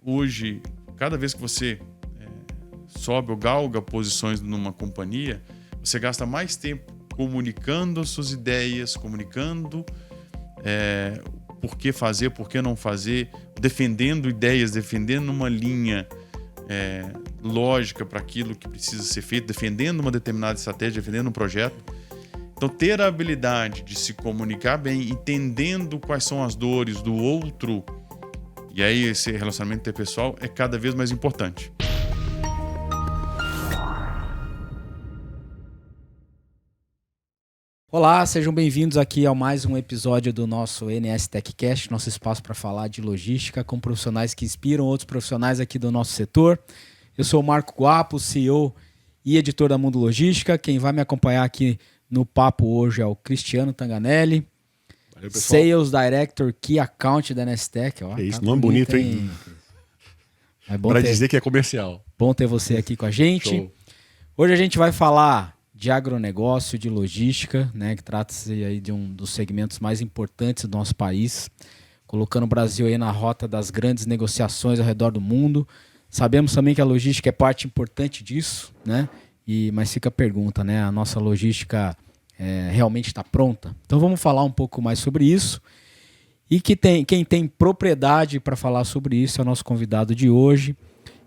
hoje, cada vez que você sobe ou galga posições numa companhia, você gasta mais tempo comunicando as suas ideias, comunicando por que fazer, por que não fazer, defendendo ideias, defendendo uma linha lógica para aquilo que precisa ser feito, defendendo uma determinada estratégia, defendendo um projeto. Então, ter a habilidade de se comunicar bem, entendendo quais são as dores do outro, e aí esse relacionamento interpessoal é cada vez mais importante. Olá, sejam bem-vindos aqui a mais um episódio do nosso NS TechCast, nosso espaço para falar de logística com profissionais que inspiram outros profissionais aqui do nosso setor. Eu sou o Marco Guapo, CEO e editor da Mundo Logística. Quem vai me acompanhar aqui no papo hoje é o Cristiano Tanganelli, Valeu, pessoal. Sales Director Key Account da Nestec. É isso, nome bonito, hein? É bom para dizer que é comercial. Bom ter você aqui com a gente. Show. Hoje a gente vai falar de agronegócio, de logística, né, que trata-se aí de um dos segmentos mais importantes do nosso país, colocando o Brasil aí na rota das grandes negociações ao redor do mundo. Sabemos também que a logística é parte importante disso, né? Mas fica a pergunta, né? A nossa logística realmente está pronta? Então vamos falar um pouco mais sobre isso. E quem tem propriedade para falar sobre isso é o nosso convidado de hoje,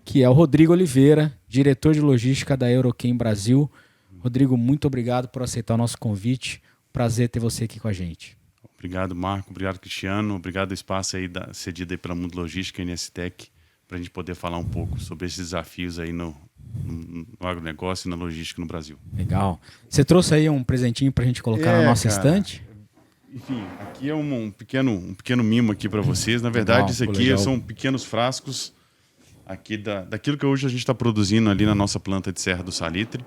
que é o Rodrigo Oliveira, diretor de logística da Eurochem Brasil. Rodrigo, muito obrigado por aceitar o nosso convite. Prazer ter você aqui com a gente. Obrigado, Marco. Obrigado, Cristiano. Obrigado o espaço aí cedido aí pela Mundo Logística e NSTech, para a gente poder falar um pouco sobre esses desafios aí no agronegócio e na logística no Brasil. Legal. Você trouxe aí um presentinho para a gente colocar na nossa estante? Enfim, aqui é um pequeno mimo aqui para vocês. Na verdade, Legal, isso aqui legal. são pequenos frascos aqui daquilo que hoje a gente está produzindo ali na nossa planta de Serra do Salitre.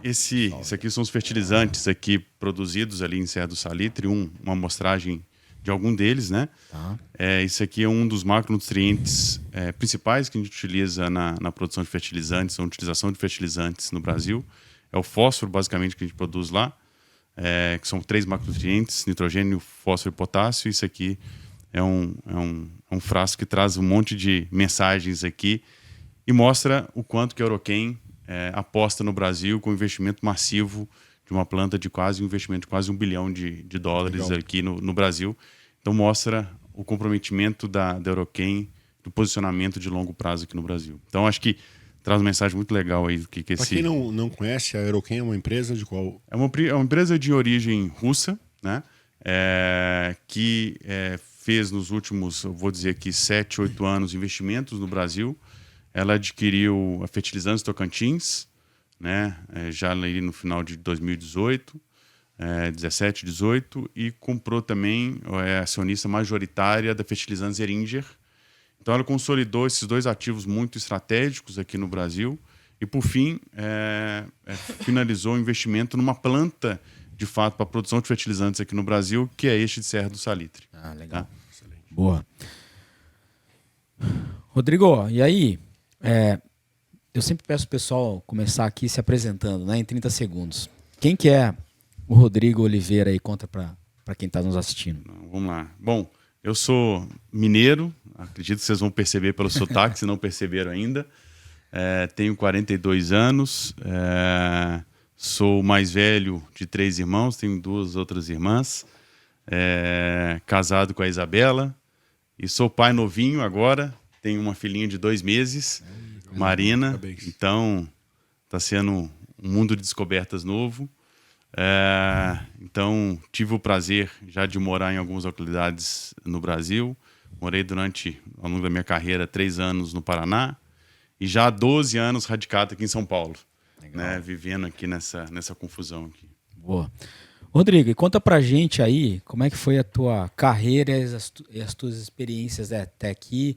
Esse aqui são os fertilizantes aqui produzidos ali em Serra do Salitre, uma amostragem de algum deles, né? Tá. Isso aqui é um dos macronutrientes principais que a gente utiliza na produção de fertilizantes, na utilização de fertilizantes no Brasil. É o fósforo, basicamente, que a gente produz lá, que são 3 macronutrientes: nitrogênio, fósforo e potássio. Isso aqui é um frasco que traz um monte de mensagens aqui e mostra o quanto que a Eurochem aposta no Brasil com investimento massivo de uma planta de um investimento de quase $1 bilhão de dólares. Legal. Aqui no Brasil. Então mostra o comprometimento da Eurochem do posicionamento de longo prazo aqui no Brasil. Então acho que traz uma mensagem muito legal aí. Para quem não conhece, a Eurochem é uma empresa de qual? É uma empresa de origem russa, né? Que fez nos últimos, eu vou dizer aqui, 7, 8 anos investimentos no Brasil. Ela adquiriu a Fertilizantes Tocantins, né? Já ali no final de 2018, 17, 18, e comprou também a acionista majoritária da Fertilizantes Heringer. Então ela consolidou esses 2 ativos muito estratégicos aqui no Brasil e, por fim, finalizou o investimento numa planta, de fato, para a produção de fertilizantes aqui no Brasil, que é este de Serra do Salitre. Legal. Tá? Boa. Rodrigo, e aí? Eu sempre peço o pessoal começar aqui se apresentando, né, em 30 segundos. Quem que é o Rodrigo Oliveira aí? Conta para quem está nos assistindo. Vamos lá. Bom, eu sou mineiro, acredito que vocês vão perceber pelo sotaque, se não perceberam ainda. Tenho 42 anos, sou o mais velho de 3 irmãos, tenho 2 outras irmãs, casado com a Isabela, e sou pai novinho agora, tenho uma filhinha de 2 meses, Marina. Parabéns. Então está sendo um mundo de descobertas novo. Então tive o prazer já de morar em algumas localidades no Brasil. Morei ao longo da minha carreira, 3 anos no Paraná e já há 12 anos radicado aqui em São Paulo, né, vivendo aqui nessa confusão aqui. Boa. Rodrigo, e conta pra gente aí como é que foi a tua carreira e as tuas experiências até aqui.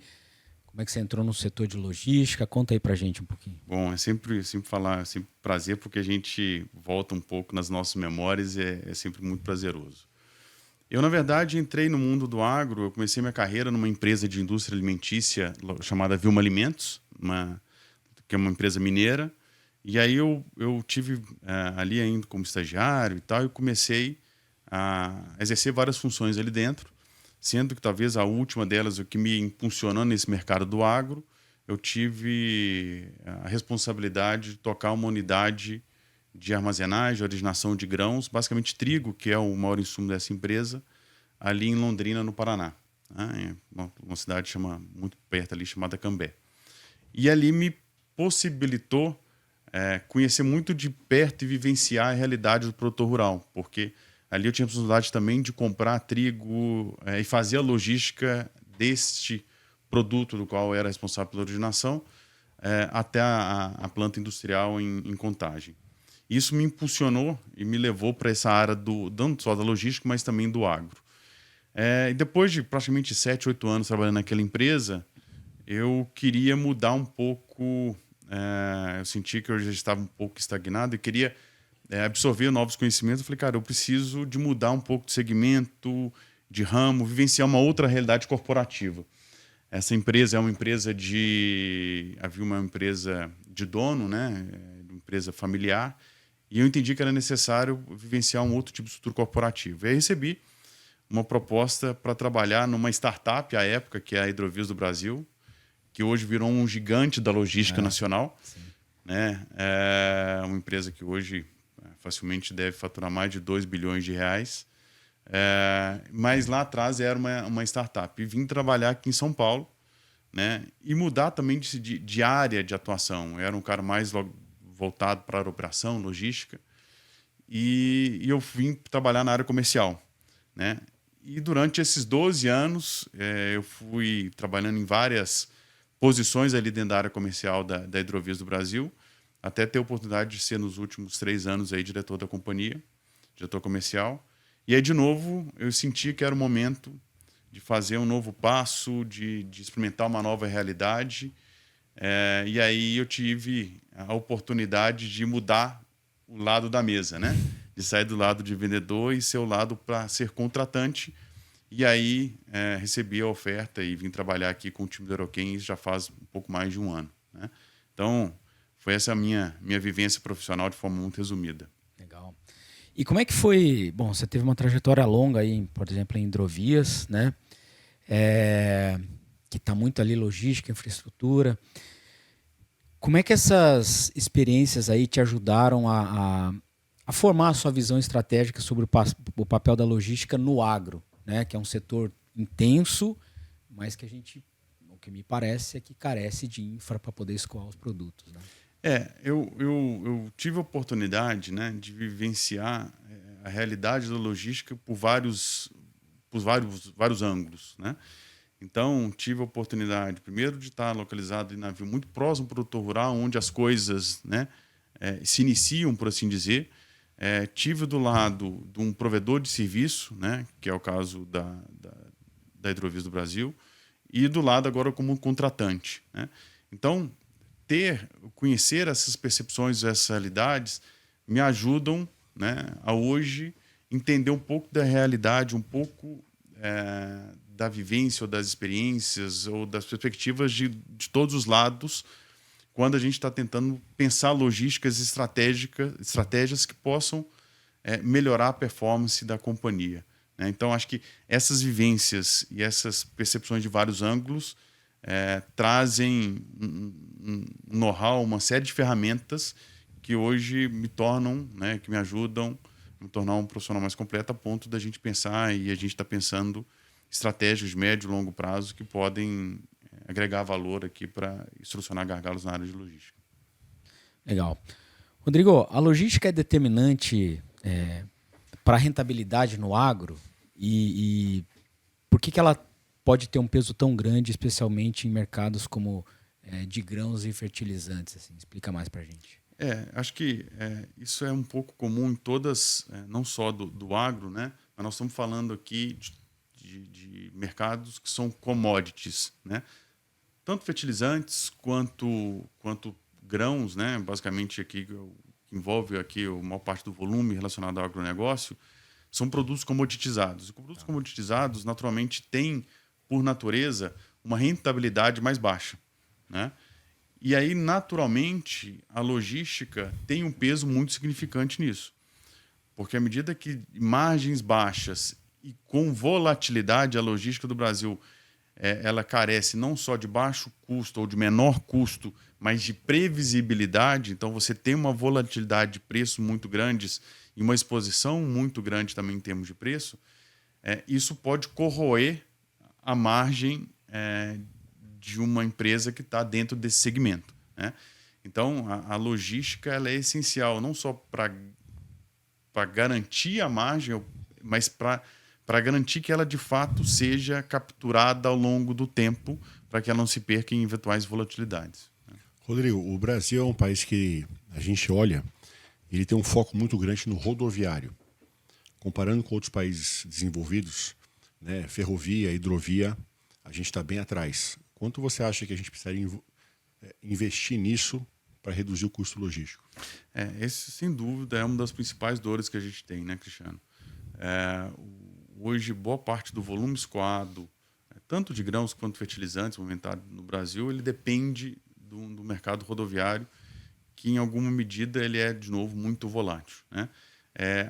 Como é que você entrou no setor de logística? Conta aí pra gente um pouquinho. Bom, é sempre prazer, porque a gente volta um pouco nas nossas memórias e é sempre muito prazeroso. Eu, na verdade, entrei no mundo do agro, eu comecei minha carreira numa empresa de indústria alimentícia chamada Vilma Alimentos, que é uma empresa mineira, e aí eu tive ali ainda como estagiário e tal, e comecei a exercer várias funções ali dentro. sendo que talvez a última delas, o que me impulsionou nesse mercado do agro, eu tive a responsabilidade de tocar uma unidade de armazenagem, originação de grãos, basicamente trigo, que é o maior insumo dessa empresa, ali em Londrina, no Paraná, né? Uma cidade muito perto ali, chamada Cambé. E ali me possibilitou conhecer muito de perto e vivenciar a realidade do produtor rural, porque ali eu tinha a possibilidade também de comprar trigo e fazer a logística deste produto do qual eu era responsável pela originação até a planta industrial em Contagem. Isso me impulsionou e me levou para essa área não só da logística, mas também do agro. E depois de praticamente 7, 8 anos trabalhando naquela empresa, eu queria mudar um pouco. Eu senti que eu já estava um pouco estagnado e queria absorver novos conhecimentos. Eu falei, cara, eu preciso de mudar um pouco de segmento, de ramo, vivenciar uma outra realidade corporativa. Essa empresa é uma empresa havia uma empresa de dono, né? Uma empresa familiar, e eu entendi que era necessário vivenciar um outro tipo de estrutura corporativa. E aí recebi uma proposta para trabalhar numa startup, à época, que é a Hidrovias do Brasil, que hoje virou um gigante da logística nacional. Sim. Né? É uma empresa que hoje facilmente deve faturar mais de 2 bilhões de reais. Mas lá atrás era uma startup. E vim trabalhar aqui em São Paulo, né? E mudar também de área de atuação. Eu era um cara mais voltado para a operação, logística. E eu vim trabalhar na área comercial, né? E durante esses 12 anos, eu fui trabalhando em várias posições ali dentro da área comercial da Hidrovias do Brasil, até ter a oportunidade de ser nos últimos 3 anos aí diretor da companhia, diretor comercial. E aí, de novo, eu senti que era o momento de fazer um novo passo, de experimentar uma nova realidade. E aí eu tive a oportunidade de mudar o lado da mesa, né? De sair do lado de vendedor e ser o lado para ser contratante. E aí recebi a oferta e vim trabalhar aqui com o time do Aeroquem já faz um pouco mais de um ano, né? Então, foi essa a minha vivência profissional de forma muito resumida. Legal. E como é que foi? Bom, você teve uma trajetória longa aí, por exemplo, em Hidrovias, né? Que está muito ali logística, infraestrutura. Como é que essas experiências aí te ajudaram a formar a sua visão estratégica sobre o papel da logística no agro, né? Que é um setor intenso, mas que o que me parece é que carece de infra para poder escoar os produtos, né? Eu tive a oportunidade, né, de vivenciar a realidade da logística por vários ângulos, né? Então, tive a oportunidade, primeiro, de estar localizado em navio muito próximo ao produtor rural, onde as coisas, né, se iniciam, por assim dizer. Tive do lado de um provedor de serviço, né, que é o caso da Hidrovias do Brasil, e do lado agora como contratante, né? Então, conhecer essas percepções, essas realidades, me ajudam, né, a hoje entender um pouco da realidade, um pouco da vivência ou das experiências ou das perspectivas de todos os lados, quando a gente está tentando pensar logísticas estratégias que possam melhorar a performance da companhia, né? Então, acho que essas vivências e essas percepções de vários ângulos trazem um know-how, uma série de ferramentas que hoje me tornam, né, que me ajudam a me tornar um profissional mais completo, a ponto da gente pensar, e a gente está pensando estratégias de médio e longo prazo que podem agregar valor aqui para solucionar gargalos na área de logística. Legal. Rodrigo, a logística é determinante para a rentabilidade no agro e por que ela pode ter um peso tão grande, especialmente em mercados como de grãos e fertilizantes? Assim, explica mais para a gente. Acho que isso é um pouco comum em todas, não só do agro, né? Mas nós estamos falando aqui de mercados que são commodities, né? Tanto fertilizantes quanto grãos, né? Basicamente aqui que envolve aqui a maior parte do volume relacionado ao agronegócio, são produtos comoditizados. E produtos comoditizados naturalmente têm, por natureza, uma rentabilidade mais baixa, né? E aí, naturalmente, a logística tem um peso muito significante nisso. Porque à medida que margens baixas e com volatilidade, a logística do Brasil ela carece não só de baixo custo ou de menor custo, mas de previsibilidade. Então, você tem uma volatilidade de preço muito grandes e uma exposição muito grande também em termos de preço. Isso pode corroer a margem de uma empresa que está dentro desse segmento, né? Então, a logística ela é essencial, não só para garantir a margem, mas para garantir que ela, de fato, seja capturada ao longo do tempo, para que ela não se perca em eventuais volatilidades. Rodrigo, o Brasil é um país que a gente olha, ele tem um foco muito grande no rodoviário. Comparando com outros países desenvolvidos, né, ferrovia, hidrovia, a gente está bem atrás. Quanto você acha que a gente precisaria investir nisso para reduzir o custo logístico? Esse, sem dúvida, é uma das principais dores que a gente tem, né, Cristiano? Hoje, boa parte do volume escoado, tanto de grãos quanto fertilizantes, movimentado no Brasil, ele depende do mercado rodoviário, que em alguma medida ele é, de novo, muito volátil, né?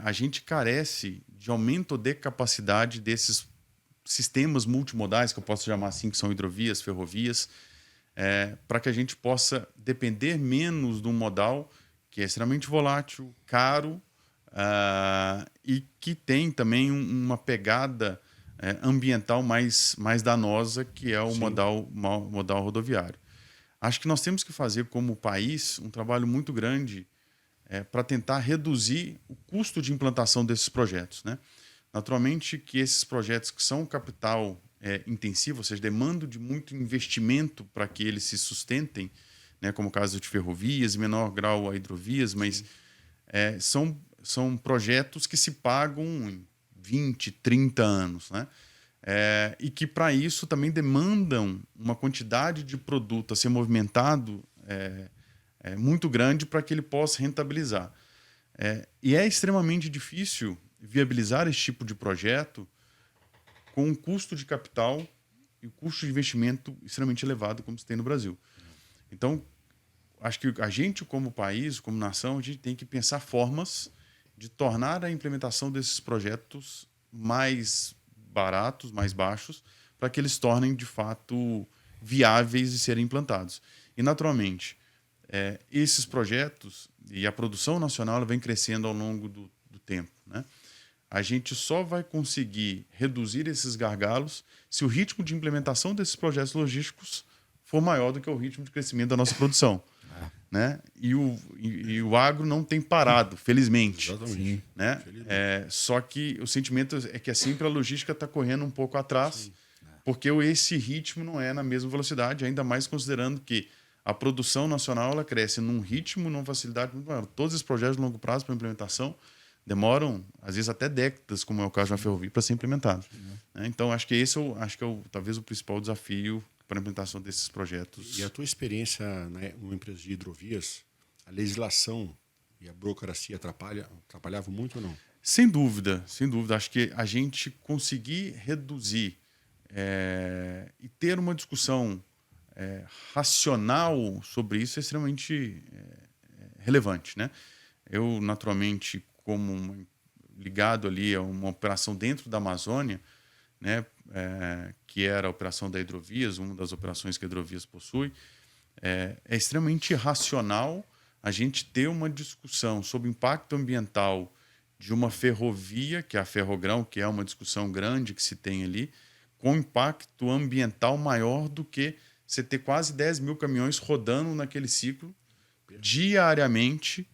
A gente carece de aumento de capacidade desses sistemas multimodais, que eu posso chamar assim, que são hidrovias, ferrovias, para que a gente possa depender menos de um modal que é extremamente volátil, caro, e que tem também uma pegada ambiental mais danosa, que é o modal rodoviário. Acho que nós temos que fazer, como país, um trabalho muito grande para tentar reduzir o custo de implantação desses projetos, né? Naturalmente que esses projetos que são capital intensivo, ou seja, demandam de muito investimento para que eles se sustentem, né, como o caso de ferrovias, em menor grau a hidrovias, mas são projetos que se pagam em 20, 30 anos, né? E que para isso também demandam uma quantidade de produto a ser movimentado muito grande para que ele possa rentabilizar. E é extremamente difícil viabilizar esse tipo de projeto com um custo de capital e um custo de investimento extremamente elevado, como se tem no Brasil. Então, acho que a gente, como país, como nação, a gente tem que pensar formas de tornar a implementação desses projetos mais baratos, mais baixos, para que eles se tornem, de fato, viáveis de serem implantados. E, naturalmente, esses projetos e a produção nacional ela vem crescendo ao longo do tempo, né? A gente só vai conseguir reduzir esses gargalos se o ritmo de implementação desses projetos logísticos for maior do que o ritmo de crescimento da nossa produção, né? E o agro não tem parado, felizmente. Exatamente. Né? Só que o sentimento é que sempre a logística está correndo um pouco atrás, porque esse ritmo não é na mesma velocidade, ainda mais considerando que a produção nacional ela cresce num ritmo, numa facilidade muito maior. Todos os projetos de longo prazo para implementação demoram, às vezes, até décadas, como é o caso da ferrovia, para ser implementados. Então, acho que esse é talvez o principal desafio para a implementação desses projetos. E a tua experiência, né, numa empresa de hidrovias, a legislação e a burocracia atrapalhavam muito ou não? Sem dúvida, sem dúvida. Acho que a gente conseguir reduzir e ter uma discussão racional sobre isso é extremamente relevante, né? Eu, naturalmente, ligado ali a uma operação dentro da Amazônia, né, que era a operação da Hidrovias, uma das operações que a Hidrovias possui, é extremamente racional a gente ter uma discussão sobre o impacto ambiental de uma ferrovia, que é a Ferrogrão, que é uma discussão grande que se tem ali, com impacto ambiental maior do que você ter quase 10 mil caminhões rodando naquele ciclo diariamente,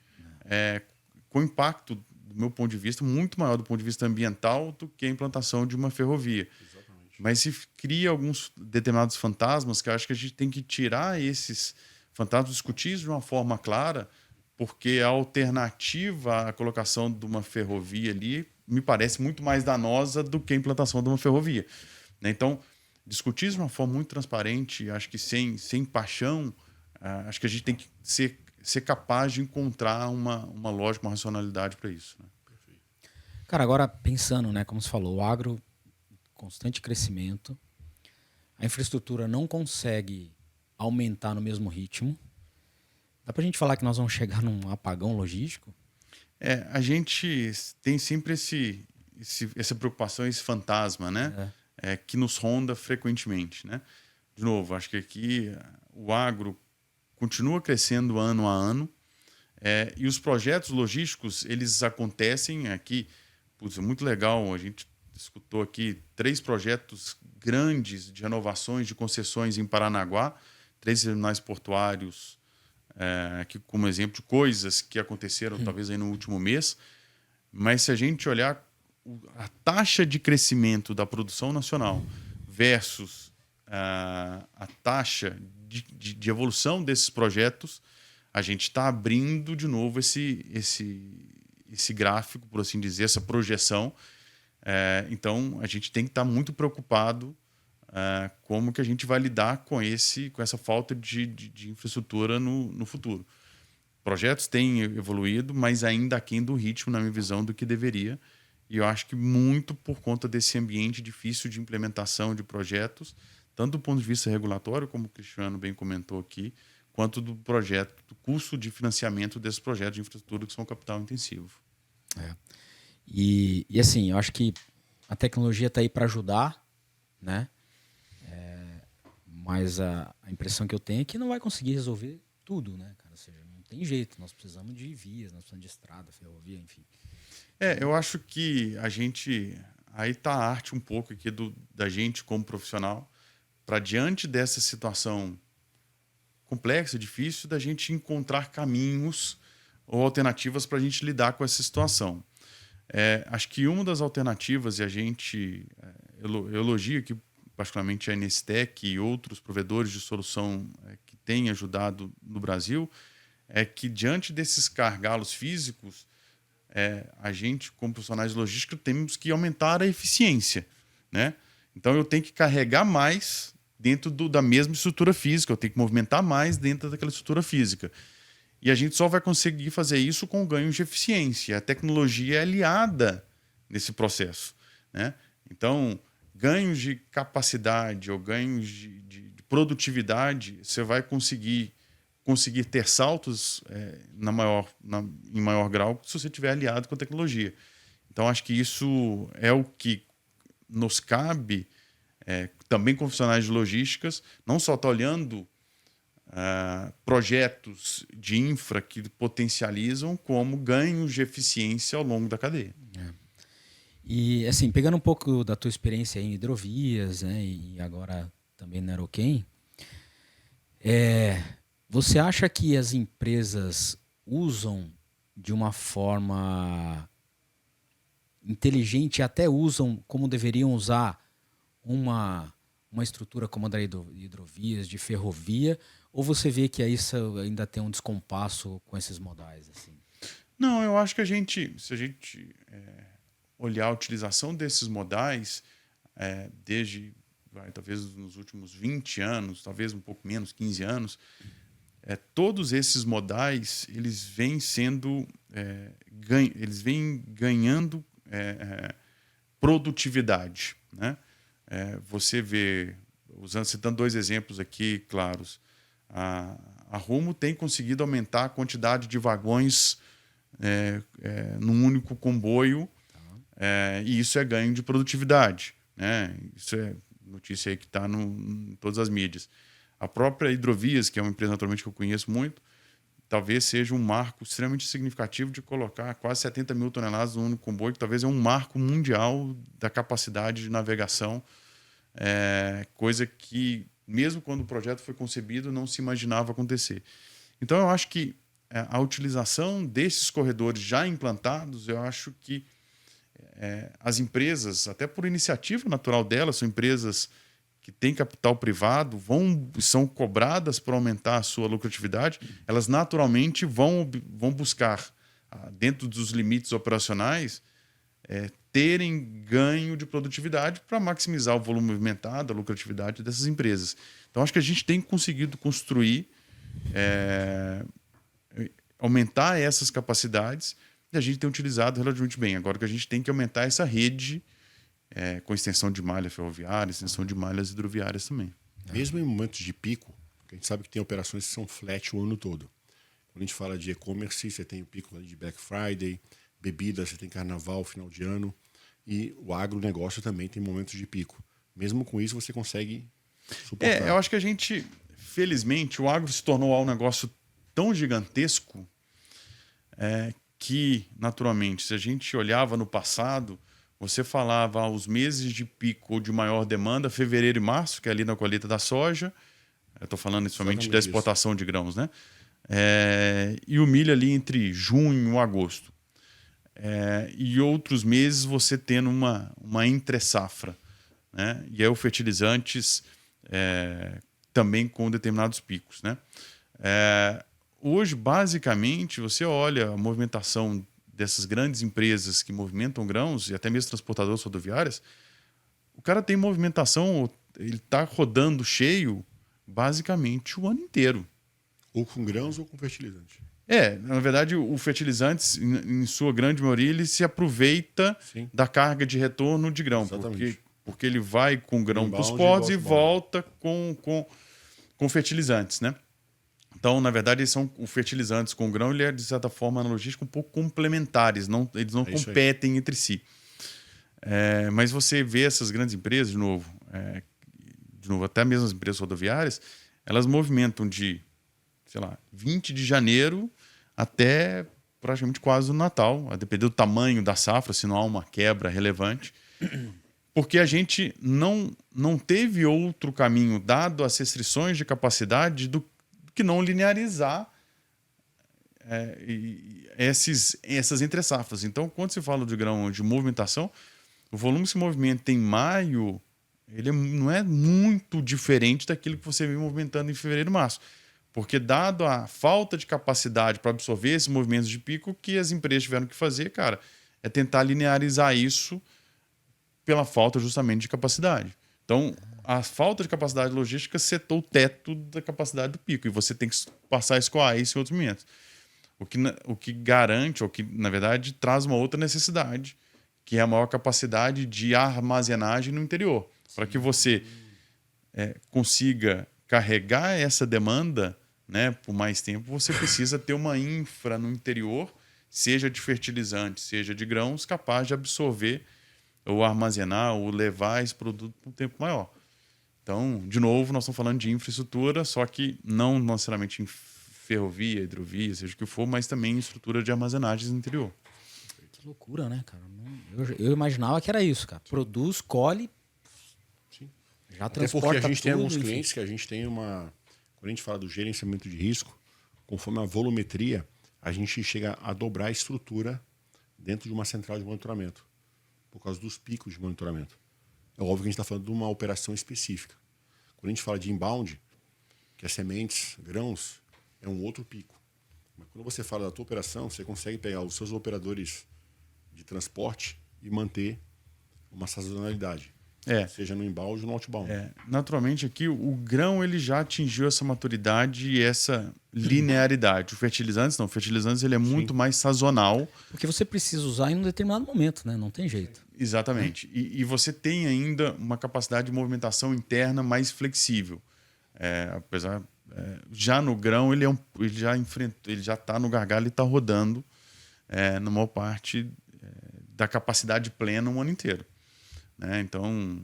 com impacto, do meu ponto de vista, muito maior do ponto de vista ambiental do que a implantação de uma ferrovia. Exatamente. Mas se cria alguns determinados fantasmas que eu acho que a gente tem que tirar esses fantasmas, discutir de uma forma clara, porque a alternativa à colocação de uma ferrovia ali me parece muito mais danosa do que a implantação de uma ferrovia. Então, discutir de uma forma muito transparente, acho que sem paixão, acho que a gente tem que ser capaz de encontrar uma lógica, uma racionalidade para isso, né? Cara, agora pensando, né, como você falou, o agro, constante crescimento, a infraestrutura não consegue aumentar no mesmo ritmo. Dá para a gente falar que nós vamos chegar num apagão logístico? A gente tem sempre esse essa preocupação, esse fantasma, né? Que nos ronda frequentemente, né? De novo, acho que aqui o agro continua crescendo ano a ano, e os projetos logísticos, eles acontecem aqui. Putz, é muito legal, a gente escutou aqui 3 projetos grandes de renovações de concessões em Paranaguá, 3 terminais portuários, aqui como exemplo de coisas que aconteceram talvez aí no último mês. Mas se a gente olhar a taxa de crescimento da produção nacional versus a taxa de evolução desses projetos, a gente está abrindo de novo esse gráfico, por assim dizer, essa projeção. Então, a gente tem que estar muito preocupado como que a gente vai lidar com essa falta de infraestrutura no futuro. Projetos têm evoluído, mas ainda aquém do ritmo, na minha visão, do que deveria. E eu acho que muito por conta desse ambiente difícil de implementação de projetos, tanto do ponto de vista regulatório, como o Cristiano bem comentou aqui, quanto do custo de financiamento desses projetos de infraestrutura que são capital intensivo. E assim, eu acho que a tecnologia está aí para ajudar, né? Mas a impressão que eu tenho é que não vai conseguir resolver tudo, né, cara? Ou seja, não tem jeito. Nós precisamos de vias, nós precisamos de estrada, ferrovia, enfim. Eu acho que a gente... Aí está a arte um pouco aqui da gente como profissional, para diante dessa situação complexa, difícil, da gente encontrar caminhos ou alternativas para a gente lidar com essa situação. Acho que uma das alternativas, e a gente eu elogio aqui particularmente a Nestec e outros provedores de solução que têm ajudado no Brasil, é que diante desses gargalos físicos, a gente, como profissionais de logística, temos que aumentar a eficiência, né? Então, eu tenho que carregar mais dentro da mesma estrutura física, eu tenho que movimentar mais dentro daquela estrutura física. E a gente só vai conseguir fazer isso com ganhos de eficiência. A tecnologia é aliada nesse processo, né? Então, ganhos de capacidade ou ganhos de produtividade, você vai conseguir ter saltos em maior grau se você estiver aliado com a tecnologia. Então, acho que isso é o que nos cabe, também como profissionais de logísticas, não só estar olhando projetos de infra que potencializam, como ganhos de eficiência ao longo da cadeia. E, assim, pegando um pouco da tua experiência em hidrovias, né, e agora também na Aeroquem, você acha que as empresas usam de uma forma inteligente, até usam como deveriam usar uma estrutura como a da hidrovias, de ferrovia, ou você vê que isso ainda tem um descompasso com esses modais? Assim? Não, eu acho que se a gente olhar a utilização desses modais, desde talvez nos últimos 20 anos, talvez um pouco menos, 15 anos, todos esses modais eles vêm sendo eles vêm ganhando produtividade, né? Você vê, citando 2 exemplos aqui claros, a Rumo tem conseguido aumentar a quantidade de vagões num único comboio, e isso é ganho de produtividade, né? Isso é notícia aí que está em todas as mídias. A própria Hidrovias, que é uma empresa naturalmente que eu conheço muito, talvez seja um marco extremamente significativo de colocar quase 70 mil toneladas no único comboio, que talvez é um marco mundial da capacidade de navegação, coisa que, mesmo quando o projeto foi concebido, não se imaginava acontecer. Então, eu acho que a utilização desses corredores já implantados, eu acho que as empresas, até por iniciativa natural delas, são empresas que têm capital privado, são cobradas para aumentar a sua lucratividade, elas naturalmente vão buscar, dentro dos limites operacionais, terem ganho de produtividade para maximizar o volume movimentado, a lucratividade dessas empresas. Então, acho que a gente tem conseguido construir, aumentar essas capacidades, e a gente tem utilizado relativamente bem. Agora que a gente tem que aumentar essa rede com extensão de malha ferroviária, extensão de malhas hidroviárias também. Mesmo em momentos de pico, a gente sabe que tem operações que são flat o ano todo. Quando a gente fala de e-commerce, você tem o pico de Black Friday, bebida, você tem carnaval, final de ano. E o agronegócio também tem momentos de pico. Mesmo com isso, você consegue suportar. Eu acho que a gente, felizmente, o agro se tornou um negócio tão gigantesco que, naturalmente, se a gente olhava no passado, você falava os meses de pico ou de maior demanda, fevereiro e março, que é ali na colheita da soja. Eu estou falando somente da exportação de grãos, né? E o milho ali entre junho e agosto. E outros meses você tendo uma entre-safra, né? E aí o fertilizantes também com determinados picos, né? Hoje, basicamente, você olha a movimentação dessas grandes empresas que movimentam grãos e até mesmo transportadoras rodoviárias, o cara tem movimentação, ele está rodando cheio basicamente o ano inteiro. Ou com grãos ou com fertilizante. Na verdade, o fertilizante, em sua grande maioria, ele se aproveita da carga de retorno de grão. Porque ele vai com grão para os pods e volta com fertilizantes, né? Então, na verdade, eles são os fertilizantes com grão, ele é, de certa forma, na logística, um pouco complementares. Eles não competem entre si. Mas você vê essas grandes empresas, de novo, até mesmo as empresas rodoviárias, elas movimentam de, sei lá, 20 de janeiro até praticamente quase o Natal, a depender do tamanho da safra, se não há uma quebra relevante. Porque a gente não teve outro caminho, dado as restrições de capacidade, do que não linearizar essas entre-safras. Então, quando se fala de grão de movimentação, o volume que se movimenta em maio, ele não é muito diferente daquilo que você vem movimentando em fevereiro e março. Porque, dado a falta de capacidade para absorver esses movimentos de pico, o que as empresas tiveram que fazer, cara, é tentar linearizar isso pela falta justamente de capacidade. Então, a falta de capacidade logística setou o teto da capacidade do pico. E você tem que passar a escoar isso em outros momentos. O que garante, ou que, na verdade, traz uma outra necessidade, que é a maior capacidade de armazenagem no interior. Para que você consiga carregar essa demanda, né, por mais tempo, você precisa ter uma infra no interior, seja de fertilizante, seja de grãos, capaz de absorver ou armazenar ou levar esse produto por um tempo maior. Então, de novo, nós estamos falando de infraestrutura, só que não necessariamente em ferrovia, hidrovia, seja o que for, mas também em estrutura de armazenagem no interior. Que loucura, né, cara? Eu imaginava que era isso, cara. Produz, colhe, já transporta. Até porque a gente tem tudo, alguns clientes que a gente tem uma... Quando a gente fala do gerenciamento de risco, conforme a volumetria, a gente chega a dobrar a estrutura dentro de uma central de monitoramento, por causa dos picos de monitoramento. É óbvio que a gente está falando de uma operação específica. Quando a gente fala de inbound, que é sementes, grãos, é um outro pico. Mas quando você fala da tua operação, você consegue pegar os seus operadores de transporte e manter uma sazonalidade. Seja no inbound ou no outbound. Naturalmente, aqui, o grão ele já atingiu essa maturidade e essa linearidade. O fertilizantes não. O fertilizantes ele é muito mais sazonal. Porque você precisa usar em um determinado momento, né? Não tem jeito. Exatamente. E você tem ainda uma capacidade de movimentação interna mais flexível. Apesar... já no grão, ele já está no gargalo e está rodando na maior parte da capacidade plena o ano inteiro. Né? Então,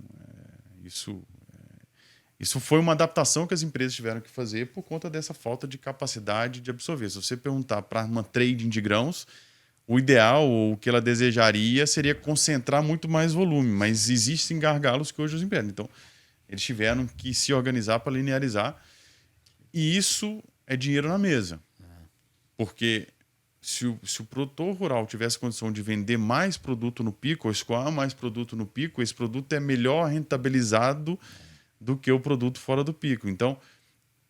isso foi uma adaptação que as empresas tiveram que fazer por conta dessa falta de capacidade de absorver. Se você perguntar para uma trading de grãos, o ideal ou o que ela desejaria seria concentrar muito mais volume, mas existem gargalos que hoje os impedem. Então, eles tiveram que se organizar para linearizar. E isso é dinheiro na mesa. Porque se o produtor rural tivesse condição de vender mais produto no pico, ou escoar mais produto no pico, esse produto é melhor rentabilizado do que o produto fora do pico. Então,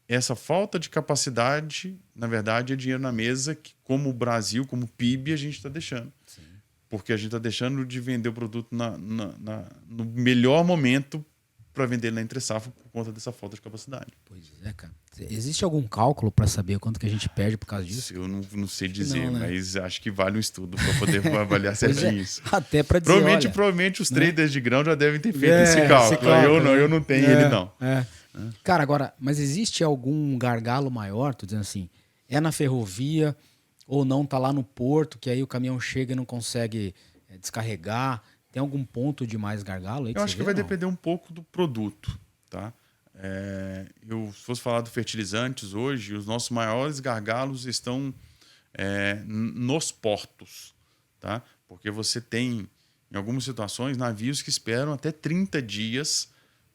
essa falta de capacidade, na verdade, é dinheiro na mesa que, como o Brasil, como o PIB, a gente está deixando. Sim. Porque a gente está deixando de vender o produto no melhor momento para vender na entre-safra por conta dessa falta de capacidade. Pois é, cara. Existe algum cálculo para saber quanto que a gente perde por causa disso? Eu não sei dizer, né? Mas acho que vale um estudo para poder avaliar certinho isso. Até para dizer, provavelmente os traders de grão já devem ter feito esse cálculo. Eu não tenho ele, não. Cara, agora, mas existe algum gargalo maior, tô dizendo assim, é na ferrovia ou não, tá lá no porto, que aí o caminhão chega e não consegue descarregar? Tem algum ponto de mais gargalo aí? Eu acho que vai não? depender um pouco do produto, tá? Se fosse falar do fertilizantes hoje, os nossos maiores gargalos estão nos portos, tá? Porque você tem, em algumas situações, navios que esperam até 30 dias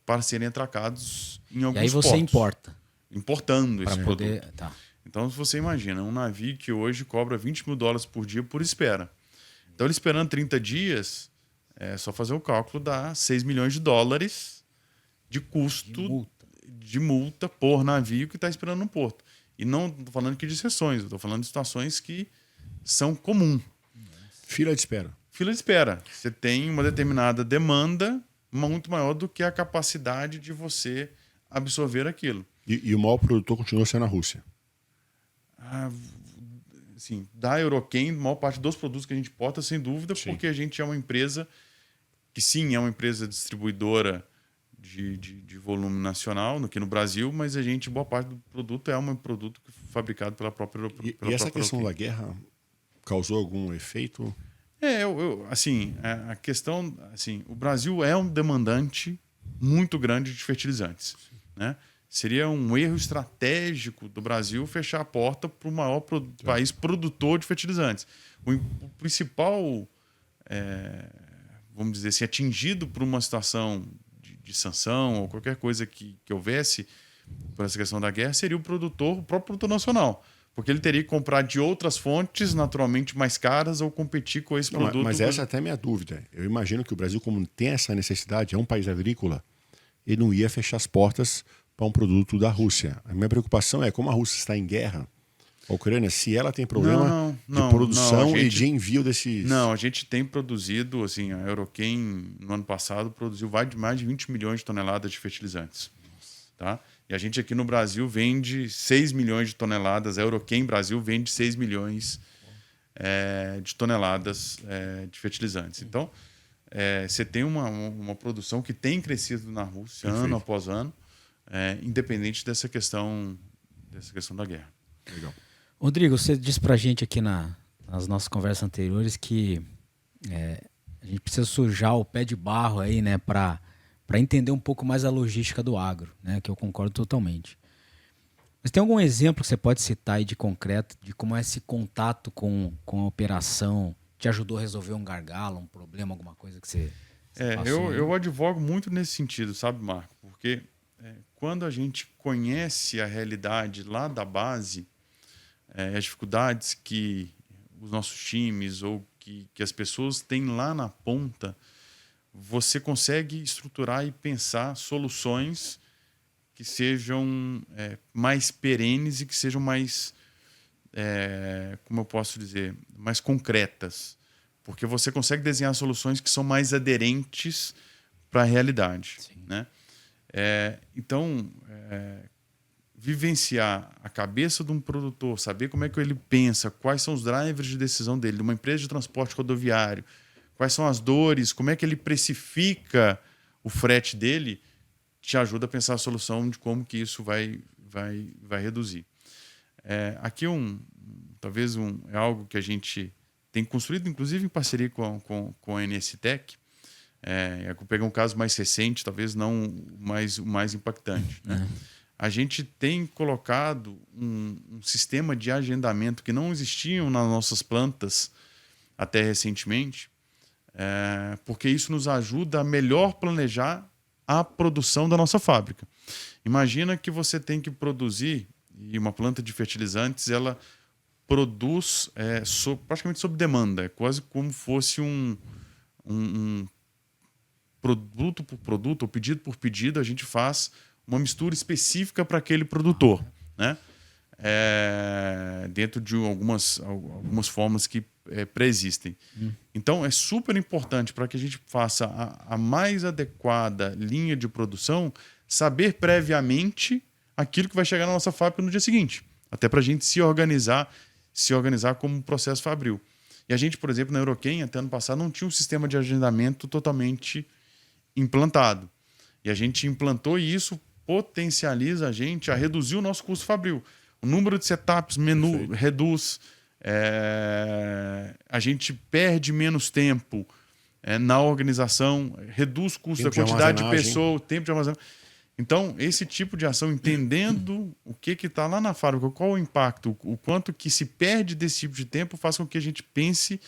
para serem atracados em alguns portos. E aí você importa. Importando esse poder... produto. Tá. Então, se você imagina, um navio que hoje cobra $20 mil por dia por espera. Então, ele esperando 30 dias, é só fazer o cálculo, dá $6 milhões de custo de multa por navio que está esperando no porto. E não estou falando aqui de exceções, estou falando de situações que são comuns. Fila de espera. Fila de espera. Você tem uma determinada demanda muito maior do que a capacidade de você absorver aquilo. E o maior produtor continua sendo a Rússia. Assim, da Eurochem, a maior parte dos produtos que a gente importa, sem dúvida, Sim. porque a gente é uma empresa que, sim, é uma empresa distribuidora de volume nacional aqui no Brasil, mas a gente, boa parte do produto é um produto fabricado pela própria Eurochem. E essa questão da guerra causou algum efeito? A questão, assim, o Brasil é um demandante muito grande de fertilizantes, né? Seria um erro estratégico do Brasil fechar a porta para o maior país produtor de fertilizantes. O principal, vamos dizer assim, atingido por uma situação de sanção ou qualquer coisa que houvesse por essa questão da guerra seria o próprio produtor nacional. Porque ele teria que comprar de outras fontes, naturalmente mais caras, ou competir com esse produto. Mas essa até é a minha dúvida. Eu imagino que o Brasil, como tem essa necessidade, é um país agrícola, ele não ia fechar as portas para um produto da Rússia. A minha preocupação é como a Rússia está em guerra, a Ucrânia, se ela tem problema de produção e de envio desses... Não, a gente tem produzido, assim, a Eurochem no ano passado produziu mais de 20 milhões de toneladas de fertilizantes. Tá? E a gente aqui no Brasil vende 6 milhões de toneladas, a Eurochem Brasil vende 6 milhões de toneladas de fertilizantes. Então, você tem uma produção que tem crescido na Rússia ano após ano, independente dessa questão da guerra. Legal. Rodrigo, você disse pra gente aqui nas nossas conversas anteriores que a gente precisa sujar o pé de barro aí, né, para entender um pouco mais a logística do agro, né, que eu concordo totalmente. Mas tem algum exemplo que você pode citar aí de concreto, de como esse contato com a operação te ajudou a resolver um gargalo, um problema, alguma coisa que você passou? Eu advogo muito nesse sentido, sabe, Marco? Porque quando a gente conhece a realidade lá da base, as dificuldades que os nossos times ou que as pessoas têm lá na ponta, você consegue estruturar e pensar soluções que sejam mais perenes e que sejam mais, como eu posso dizer, mais concretas. Porque você consegue desenhar soluções que são mais aderentes para a realidade. Né? Então, vivenciar a cabeça de um produtor, saber como é que ele pensa, quais são os drivers de decisão dele, de uma empresa de transporte rodoviário, quais são as dores, como é que ele precifica o frete dele, te ajuda a pensar a solução de como que isso vai reduzir. Aqui talvez é algo que a gente tem construído, inclusive em parceria com a NSTech. Eu peguei um caso mais recente, talvez não o mais impactante. Né? A gente tem colocado um sistema de agendamento que não existiam nas nossas plantas até recentemente, porque isso nos ajuda a melhor planejar a produção da nossa fábrica. Imagina que você tem que produzir, e uma planta de fertilizantes ela produz praticamente sob demanda, é quase como fosse um produto por produto, ou pedido por pedido, a gente faz uma mistura específica para aquele produtor, né? Dentro de algumas formas que preexistem. Então, é super importante para que a gente faça a mais adequada linha de produção, saber previamente aquilo que vai chegar na nossa fábrica no dia seguinte, até para a gente se organizar como um processo fabril. E a gente, por exemplo, na Eurochem, até ano passado, não tinha um sistema de agendamento totalmente implantado. E a gente implantou e isso potencializa a gente a reduzir o nosso custo fabril. O número de setups, menu reduz, a gente perde menos tempo na organização, reduz o custo da quantidade de pessoas, tempo de armazenamento. Então, esse tipo de ação, entendendo o que está lá na fábrica, qual o impacto, o quanto que se perde desse tipo de tempo, faz com que a gente pense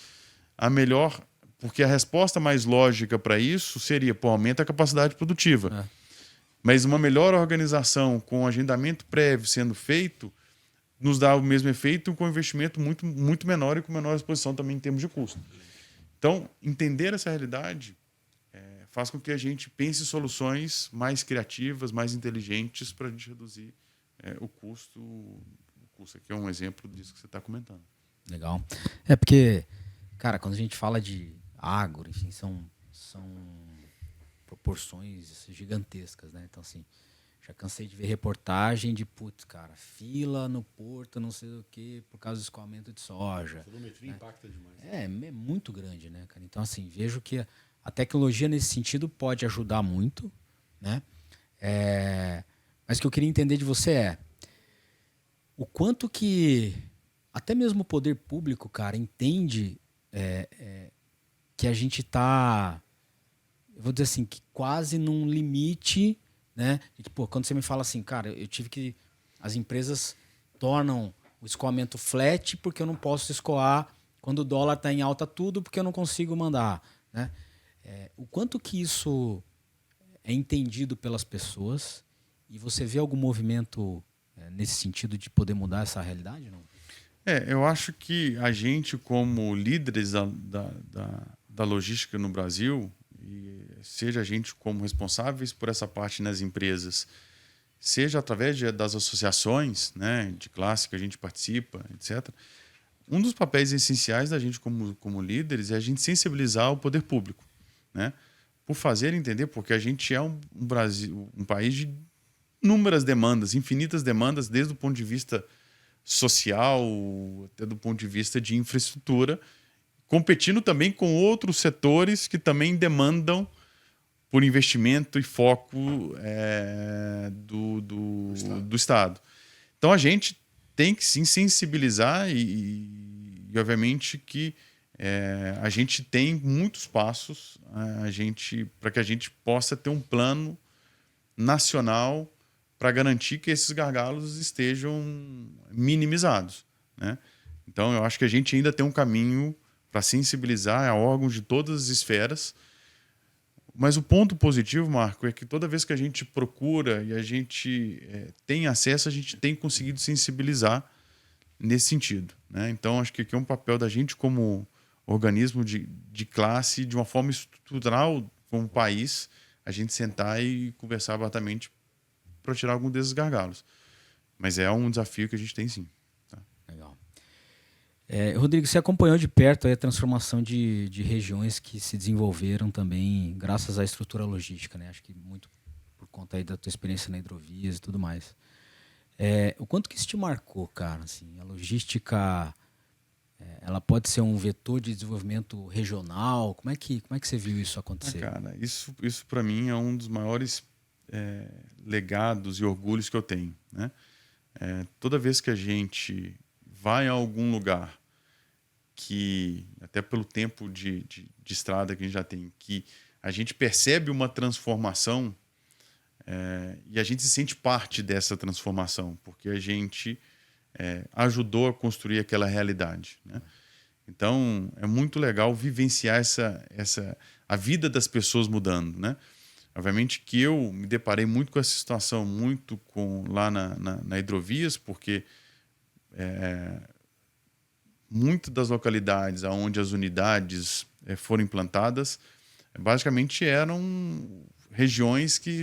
a melhor, porque a resposta mais lógica para isso seria, aumenta a capacidade produtiva. Mas uma melhor organização, com agendamento prévio sendo feito, nos dá o mesmo efeito com investimento muito, muito menor e com menor exposição também em termos de custo. Então, entender essa realidade faz com que a gente pense soluções mais criativas, mais inteligentes para a gente reduzir o custo. O custo aqui é um exemplo disso que você está comentando. Legal. Porque, cara, quando a gente fala de agro, enfim, são proporções gigantescas, né? Então, assim, já cansei de ver reportagem de, putz, cara, fila no porto, não sei o quê, por causa do escoamento de soja. A volumetria impacta demais. É muito grande, né, cara? Então, assim, vejo que a tecnologia nesse sentido pode ajudar muito, né? Mas o que eu queria entender de você o quanto que até mesmo o poder público, cara, entende que a gente está, eu vou dizer assim, que quase num limite, né? E que, quando você me fala assim, cara, eu tive que... As empresas tornam o escoamento flat porque eu não posso escoar quando o dólar está em alta tudo porque eu não consigo mandar, né? O quanto que isso é entendido pelas pessoas e você vê algum movimento nesse sentido de poder mudar essa realidade, não? Eu acho que a gente, como líderes da logística no Brasil, e seja a gente como responsáveis por essa parte nas empresas, seja através das associações, né, de classe que a gente participa, etc., um dos papéis essenciais da gente como líderes é a gente sensibilizar o poder público, né, por fazer entender, porque a gente é um país de inúmeras demandas, infinitas demandas, desde o ponto de vista social, até do ponto de vista de infraestrutura, competindo também com outros setores que também demandam por investimento e foco do Estado. Então a gente tem que sim sensibilizar e obviamente que a gente tem muitos passos para que a gente possa ter um plano nacional para garantir que esses gargalos estejam minimizados, né? Então eu acho que a gente ainda tem um caminho para sensibilizar a órgãos de todas as esferas. Mas o ponto positivo, Marco, é que toda vez que a gente procura e a gente tem acesso, a gente tem conseguido sensibilizar nesse sentido, né? Então, acho que aqui é um papel da gente como organismo de classe, de uma forma estrutural, como país, a gente sentar e conversar abertamente para tirar algum desses gargalos. Mas é um desafio que a gente tem, sim. Tá? Legal. Rodrigo, você acompanhou de perto a transformação de regiões que se desenvolveram também graças à estrutura logística, né? Acho que muito por conta aí da tua experiência na hidrovias e tudo mais. O quanto que isso te marcou, cara? Assim, a logística, ela pode ser um vetor de desenvolvimento regional? Como é que você viu isso acontecer? Cara, isso para mim é um dos maiores legados e orgulhos que eu tenho, né? Toda vez que a gente vai a algum lugar que, até pelo tempo de estrada que a gente já tem, que a gente percebe uma transformação e a gente se sente parte dessa transformação, porque a gente ajudou a construir aquela realidade, né? Então, é muito legal vivenciar a vida das pessoas mudando, né? Obviamente que eu me deparei muito com essa situação, lá na hidrovias, porque muitas das localidades onde as unidades foram implantadas, basicamente eram regiões que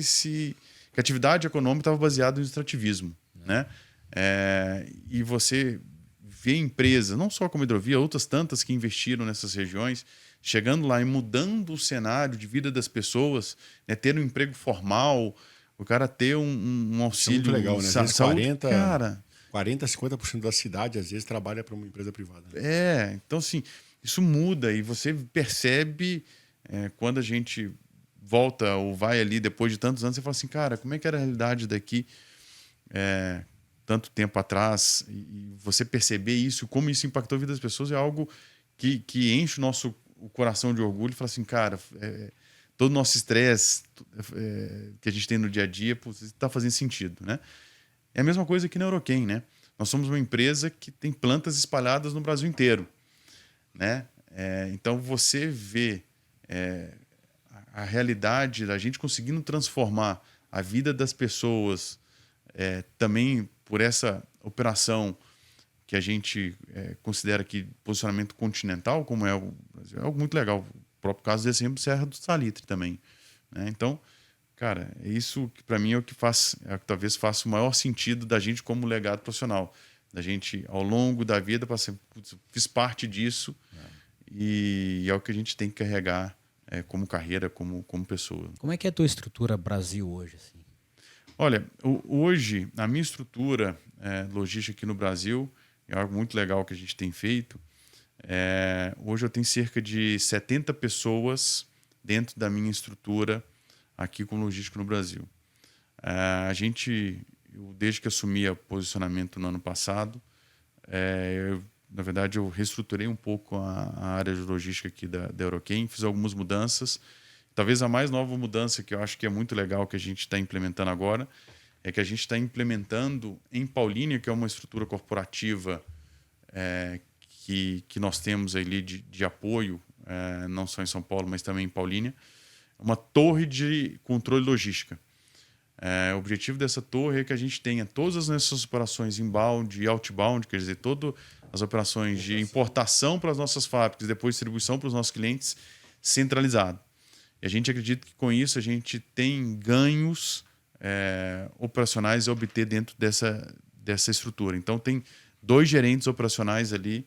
a atividade econômica estava baseada no extrativismo, né? E você vê empresas, não só como hidrovia, outras tantas que investiram nessas regiões, chegando lá e mudando o cenário de vida das pessoas, né? Ter um emprego formal, o cara ter um auxílio. Isso é muito legal, né? Às vezes saúde, 40, 50% da cidade, às vezes, trabalha para uma empresa privada. Né? Então, assim, isso muda e você percebe quando a gente volta ou vai ali depois de tantos anos, você fala assim, cara, como é que era a realidade daqui tanto tempo atrás? E você perceber isso, como isso impactou a vida das pessoas, é algo que enche o o coração de orgulho e falar assim, cara, todo o nosso estresse que a gente tem no dia a dia está fazendo sentido, né? É a mesma coisa aqui na Euroquem, né? Nós somos uma empresa que tem plantas espalhadas no Brasil inteiro, né? Então você vê a realidade da gente conseguindo transformar a vida das pessoas também por essa operação que a gente considera aqui posicionamento continental, como é o Brasil, é algo muito legal. O próprio caso desse exemplo, Serra do Salitre também, né? Então, cara, é isso que para mim é o que talvez faça o maior sentido da gente como legado profissional, da gente ao longo da vida fiz parte disso e é o que a gente tem que carregar como carreira, como pessoa. Como é que é a tua estrutura Brasil hoje, assim? Olha, hoje a minha estrutura logística aqui no Brasil é algo muito legal que a gente tem feito. Hoje eu tenho cerca de 70 pessoas dentro da minha estrutura aqui com logística no Brasil. Desde que assumi o posicionamento no ano passado, na verdade eu reestruturei um pouco a área de logística aqui da Euroquem, fiz algumas mudanças. Talvez a mais nova mudança que eu acho que é muito legal que a gente está implementando agora é que a gente está implementando em Paulínia, que é uma estrutura corporativa que nós temos ali de apoio, não só em São Paulo, mas também em Paulínia, uma torre de controle logística. O objetivo dessa torre é que a gente tenha todas as nossas operações inbound e outbound, quer dizer, todas as operações de importação para as nossas fábricas, depois distribuição para os nossos clientes, centralizado. E a gente acredita que com isso a gente tem ganhos operacionais a obter dentro dessa estrutura. Então, tem 2 gerentes operacionais ali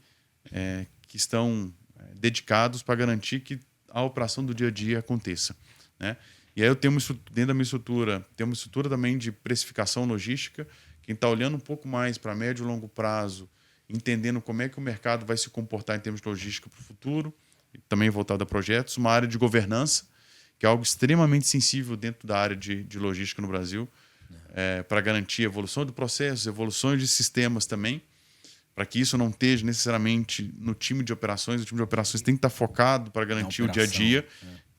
que estão dedicados para garantir que a operação do dia a dia aconteça, né? E aí eu tenho dentro da minha estrutura, tem uma estrutura também de precificação logística, quem está olhando um pouco mais para médio e longo prazo, entendendo como é que o mercado vai se comportar em termos de logística para o futuro, também voltado a projetos, uma área de governança, que é algo extremamente sensível dentro da área de logística no Brasil, para garantir a evolução de processos, evoluções de sistemas também, para que isso não esteja necessariamente no time de operações. O time de operações tem que estar focado para garantir o dia a dia.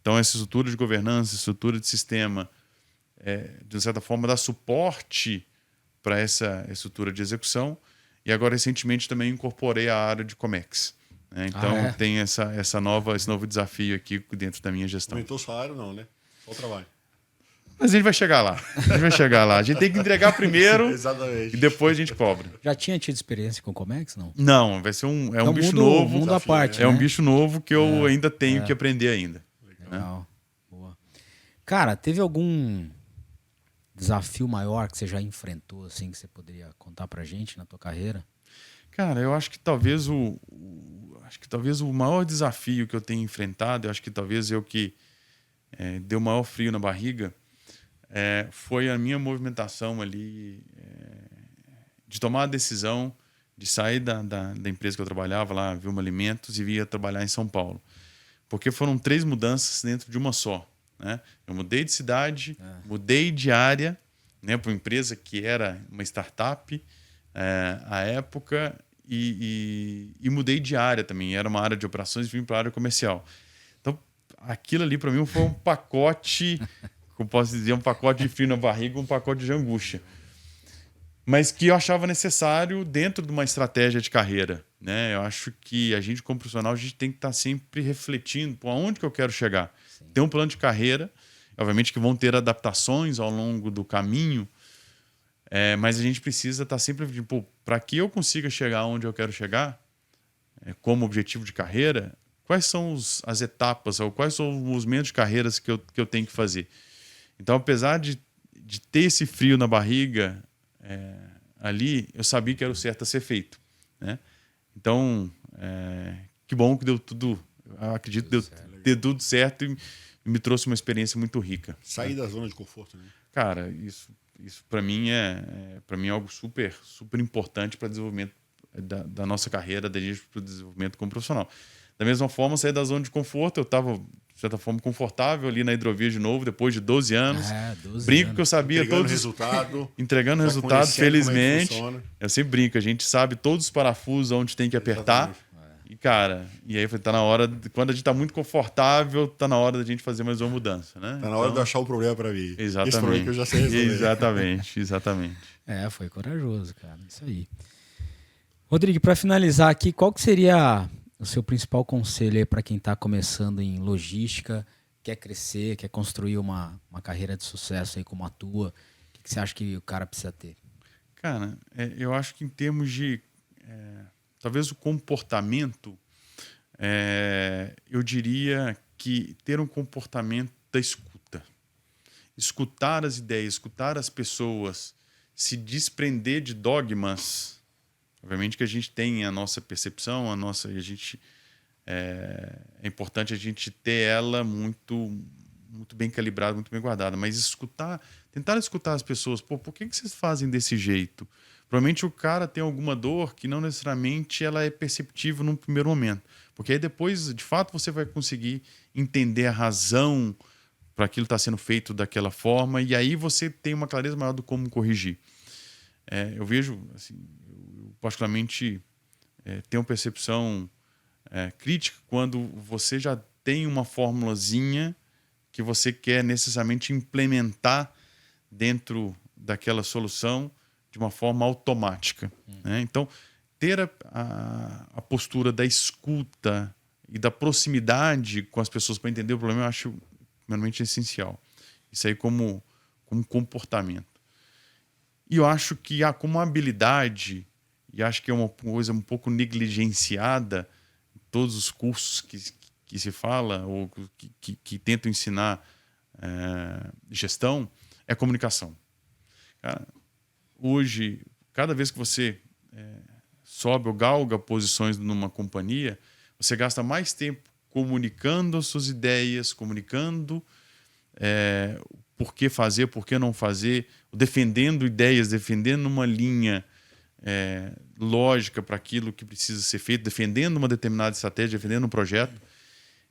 Então, essa estrutura de governança, estrutura de sistema, de certa forma, dá suporte para essa estrutura de execução. E agora, recentemente, também incorporei a área de Comex. Então, tem esse novo desafio aqui dentro da minha gestão. Aumentou o salário, não, né? Só o trabalho. Mas a gente vai chegar lá. A gente tem que entregar primeiro Exatamente. E depois a gente cobra. Já tinha tido experiência com Comex, não? Não, vai ser um bicho novo. Mundo à parte, é um bicho novo que eu ainda tenho que aprender ainda. Legal. Boa. Cara, teve algum desafio maior que você já enfrentou, assim, que você poderia contar pra gente na tua carreira? Cara, eu acho que talvez o maior desafio que eu tenho enfrentado, eu acho que talvez eu que deu maior frio na barriga, foi a minha movimentação ali de tomar a decisão de sair da empresa que eu trabalhava lá, Vilma Alimentos, e vir trabalhar em São Paulo. Porque foram 3 mudanças dentro de uma só, né? Eu mudei de cidade, mudei de área, né, para uma empresa que era uma startup à época, e mudei de área também. Era uma área de operações e vim para a área comercial. Então, aquilo ali para mim foi um pacote, como posso dizer, um pacote de frio na barriga, um pacote de angústia. Mas que eu achava necessário dentro de uma estratégia de carreira, né? Eu acho que a gente, como profissional, a gente tem que estar sempre refletindo por aonde que eu quero chegar. Sim. Tem um plano de carreira, obviamente que vão ter adaptações ao longo do caminho, mas a gente precisa estar sempre tipo, para que eu consiga chegar onde eu quero chegar, como objetivo de carreira, quais são as etapas, ou quais são os movimentos de carreiras que eu tenho que fazer. Então, apesar de ter esse frio na barriga ali, eu sabia que era o certo a ser feito, né? Então, que bom que deu tudo, eu acredito que deu tudo certo e me trouxe uma experiência muito rica. Sair da zona de conforto, né? Cara, isso para mim é algo super, super importante para o desenvolvimento da nossa carreira, para o desenvolvimento como profissional. Da mesma forma, sair da zona de conforto, eu estava, de certa forma, confortável ali na hidrovia de novo, depois de 12 anos. 12 brinco anos. Que eu sabia entregando resultado, felizmente. Eu sempre brinco, a gente sabe todos os parafusos onde tem que apertar. E, cara, e aí tá na hora, quando a gente tá muito confortável, tá na hora da gente fazer mais uma mudança, né? Tá na hora de achar um problema para mim. Exatamente. Esse problema que eu já sei resolver. Exatamente. Foi corajoso, cara. Isso aí. Rodrigo, para finalizar aqui, qual que seria o seu principal conselho aí para quem está começando em logística, quer crescer, quer construir uma carreira de sucesso aí como a tua? O que você acha que o cara precisa ter? Cara, eu acho que em termos de talvez o comportamento, eu diria que ter um comportamento da escuta. Escutar as ideias, escutar as pessoas, se desprender de dogmas. Obviamente que a gente tem a nossa percepção, é importante a gente ter ela muito bem calibrada, muito bem guardada, mas tentar escutar as pessoas. Por que vocês fazem desse jeito? Provavelmente o cara tem alguma dor que não necessariamente ela é perceptível num primeiro momento, porque aí depois, de fato, você vai conseguir entender a razão para aquilo estar sendo feito daquela forma, e aí você tem uma clareza maior do como corrigir. Eu vejo, assim, eu particularmente tenho uma percepção crítica quando você já tem uma formulazinha que você quer necessariamente implementar dentro daquela solução de uma forma automática. Né? Então, ter a postura da escuta e da proximidade com as pessoas para entender o problema, eu acho realmente essencial. Isso aí como comportamento. E eu acho que como habilidade, e acho que é uma coisa um pouco negligenciada em todos os cursos que se fala ou que tentam ensinar gestão, é comunicação. Cara, hoje, cada vez que você sobe ou galga posições numa companhia, você gasta mais tempo comunicando as suas ideias, comunicando por que fazer, por que não fazer, defendendo ideias, defendendo uma linha lógica para aquilo que precisa ser feito, defendendo uma determinada estratégia, defendendo um projeto.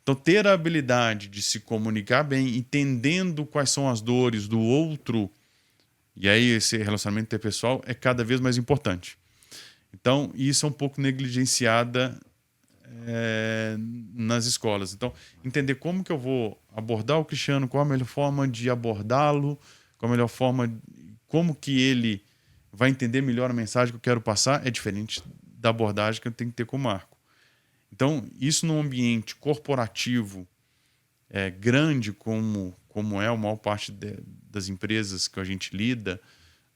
Então, ter a habilidade de se comunicar bem, entendendo quais são as dores do outro, e aí esse relacionamento interpessoal é cada vez mais importante. Então, isso é um pouco negligenciada nas escolas. Então, entender como que eu vou abordar o Cristiano, qual a melhor forma de abordá-lo, qual a melhor forma, como que ele vai entender melhor a mensagem que eu quero passar, é diferente da abordagem que eu tenho que ter com o Marco. Então, isso num ambiente corporativo grande, como é a maior parte das empresas que a gente lida,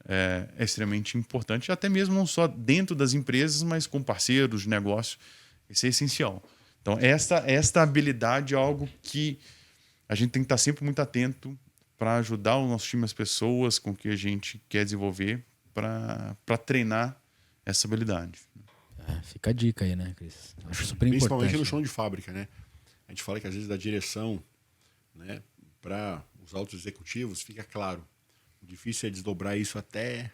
é extremamente importante, até mesmo não só dentro das empresas, mas com parceiros de negócio. Isso é essencial. Então, esta habilidade é algo que a gente tem que estar sempre muito atento para ajudar o nosso time, as pessoas com que a gente quer desenvolver, para treinar essa habilidade. Fica a dica aí, né, Cris? Acho super importante. Principalmente no chão de fábrica, né? A gente fala que às vezes da direção, né, para os altos executivos, fica claro. O difícil é desdobrar isso até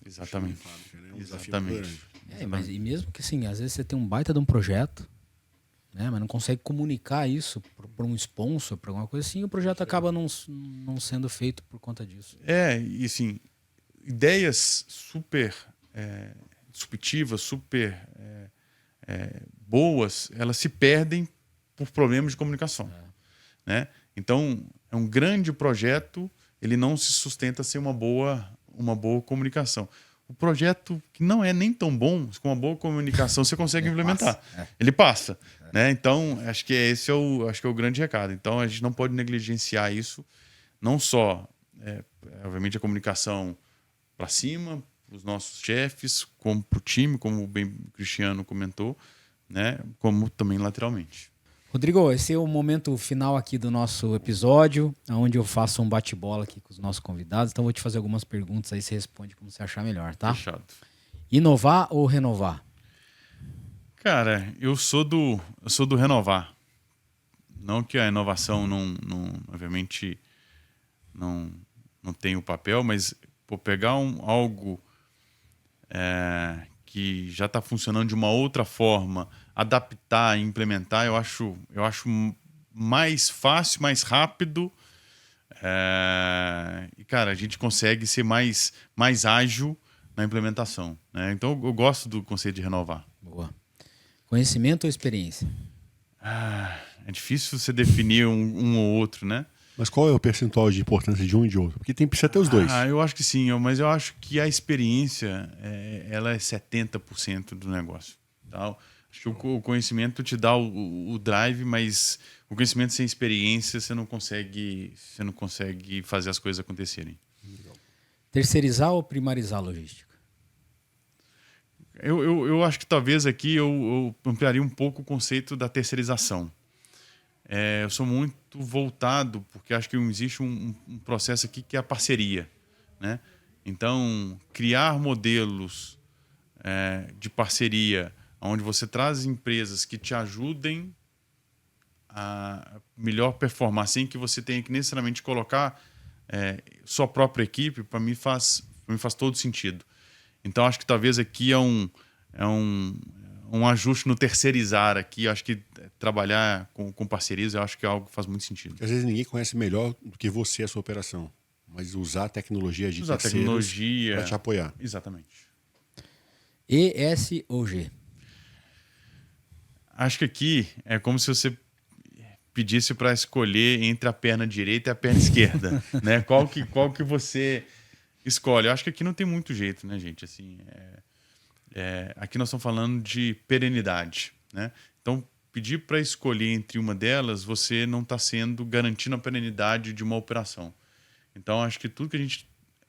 Exatamente. O chão de fábrica, né? Exatamente. Mas e mesmo que assim, às vezes você tem um baita de um projeto, né, mas não consegue comunicar isso para um sponsor, para alguma coisa assim, o projeto acaba não sendo feito por conta disso. E assim, ideias super disruptivas, super boas, elas se perdem por problemas de comunicação. Né? Então, é um grande projeto, ele não se sustenta sem uma boa comunicação. O projeto que não é nem tão bom, com uma boa comunicação você consegue implementar. Ele passa. Né? Então, acho que esse é o grande recado. Então, a gente não pode negligenciar isso, não só, obviamente, a comunicação para cima, para os nossos chefes, como para o time, como bem o Cristiano comentou, né? Como também lateralmente. Rodrigo, esse é o momento final aqui do nosso episódio, onde eu faço um bate-bola aqui com os nossos convidados. Então, vou te fazer algumas perguntas aí, você responde como você achar melhor, tá? Fechado. Inovar ou renovar? Cara, eu sou do renovar. Não que a inovação obviamente, não tem o papel, mas pegar algo que já está funcionando de uma outra forma, adaptar e implementar, eu acho mais fácil, mais rápido. E, cara, a gente consegue ser mais ágil na implementação. Né? Então, eu gosto do conceito de renovar. Boa. Conhecimento ou experiência? É difícil você definir um ou outro, né? Mas qual é o percentual de importância de um e de outro? Porque precisa ter os dois. Eu acho que sim, mas eu acho que a experiência ela é 70% do negócio. Tá? Acho que o conhecimento te dá o drive, mas o conhecimento sem experiência você não consegue fazer as coisas acontecerem. Terceirizar ou primarizar a logística? Eu acho que talvez aqui eu ampliaria um pouco o conceito da terceirização. Eu sou muito voltado, porque acho que existe um processo aqui que é a parceria, né? Então, criar modelos de parceria, onde você traz empresas que te ajudem a melhor performar, sem que você tenha que necessariamente colocar sua própria equipe, para mim faz todo sentido. Então, acho que talvez aqui é um ajuste no terceirizar aqui. Eu acho que trabalhar com parcerias, eu acho que é algo que faz muito sentido. Porque às vezes ninguém conhece melhor do que você a sua operação. Mas usar a tecnologia de terceiros para te apoiar. Exatamente. E, S ou G? Acho que aqui é como se você pedisse para escolher entre a perna direita e a perna esquerda, né? Qual que você escolhe? Eu acho que aqui não tem muito jeito, né, gente? Assim, aqui nós estamos falando de perenidade, né? Então, pedir para escolher entre uma delas, você não está garantindo a perenidade de uma operação. Então, acho que tudo que a gente